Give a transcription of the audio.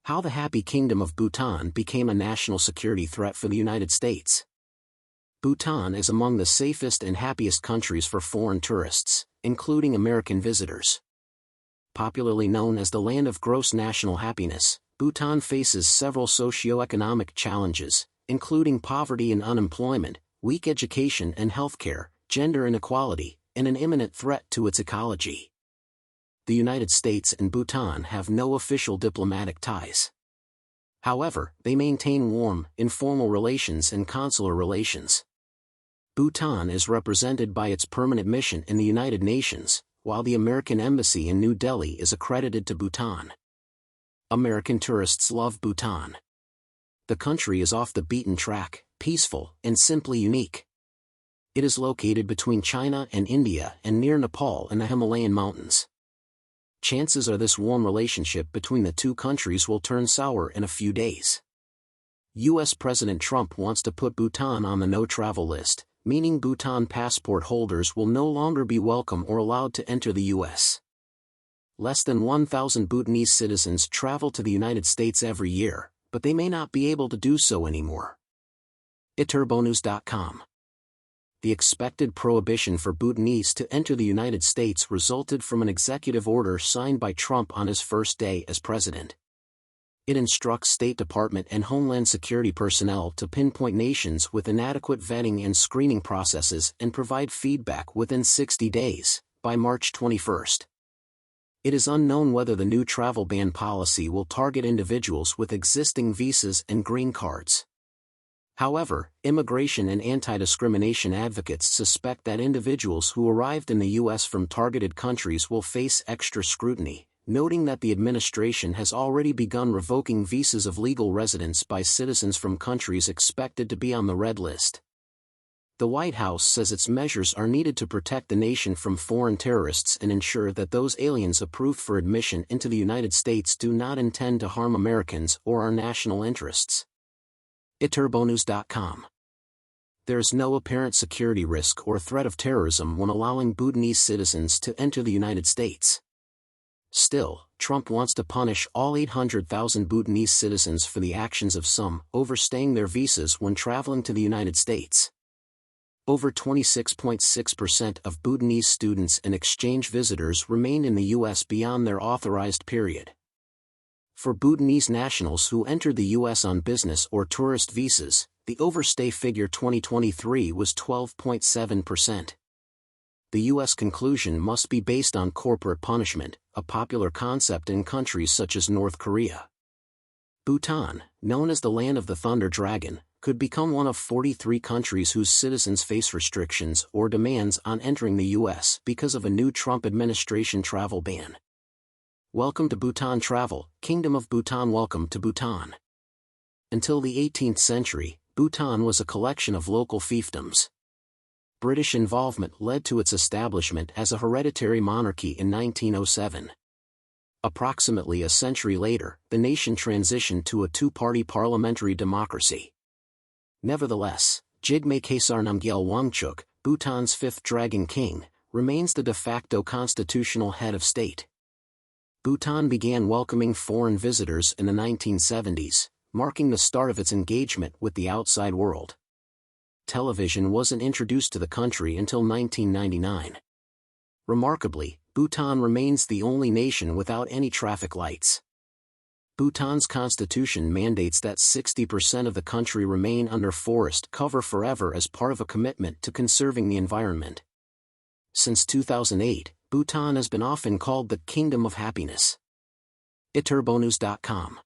How the Happy Kingdom of Bhutan became a national security threat for the United States. Bhutan is among the safest and happiest countries for foreign tourists, including American visitors. Popularly known as the land of gross national happiness, Bhutan faces several socio-economic challenges, including poverty and unemployment, weak education and healthcare, gender inequality, and an imminent threat to its ecology. The United States and Bhutan have no official diplomatic ties. However, they maintain warm, informal relations and consular relations. Bhutan is represented by its permanent mission in the United Nations, while the American Embassy in New Delhi is accredited to Bhutan. American tourists love Bhutan. The country is off the beaten track, peaceful, and simply unique. It is located between China and India and near Nepal and the Himalayan mountains. Chances are this warm relationship between the two countries will turn sour in a few days. U.S. President Trump wants to put Bhutan on the no-travel list, meaning Bhutan passport holders will no longer be welcome or allowed to enter the U.S. Less than 1,000 Bhutanese citizens travel to the United States every year, but they may not be able to do so anymore. ETurboNews.com. The expected prohibition for Bhutanese to enter the United States resulted from an executive order signed by Trump on his first day as president. It instructs State Department and Homeland Security personnel to pinpoint nations with inadequate vetting and screening processes and provide feedback within 60 days, by March 21. It is unknown whether the new travel ban policy will target individuals with existing visas and green cards. However, immigration and anti-discrimination advocates suspect that individuals who arrived in the U.S. from targeted countries will face extra scrutiny, noting that the administration has already begun revoking visas of legal residence by citizens from countries expected to be on the red list. The White House says its measures are needed to protect the nation from foreign terrorists and ensure that those aliens approved for admission into the United States do not intend to harm Americans or our national interests. ETurboNews.com. There is no apparent security risk or threat of terrorism when allowing Bhutanese citizens to enter the United States. Still, Trump wants to punish all 800,000 Bhutanese citizens for the actions of some overstaying their visas when traveling to the United States. Over 26.6% of Bhutanese students and exchange visitors remain in the U.S. beyond their authorized period. For Bhutanese nationals who entered the U.S. on business or tourist visas, the overstay figure 2023 was 12.7%. The U.S. conclusion must be based on corporate punishment, a popular concept in countries such as North Korea. Bhutan, known as the land of the Thunder Dragon, could become one of 43 countries whose citizens face restrictions or demands on entering the U.S. because of a new Trump administration travel ban. Welcome to Bhutan Travel, Kingdom of Bhutan. Welcome to Bhutan. Until the 18th century, Bhutan was a collection of local fiefdoms. British involvement led to its establishment as a hereditary monarchy in 1907. Approximately a century later, the nation transitioned to a two-party parliamentary democracy. Nevertheless, Jigme Khesar Namgyel Wangchuk, Bhutan's fifth Dragon King, remains the de facto constitutional head of state. Bhutan began welcoming foreign visitors in the 1970s, marking the start of its engagement with the outside world. Television wasn't introduced to the country until 1999. Remarkably, Bhutan remains the only nation without any traffic lights. Bhutan's constitution mandates that 60% of the country remain under forest cover forever as part of a commitment to conserving the environment. Since 2008, Bhutan has been often called the Kingdom of Happiness. ETurboNews.com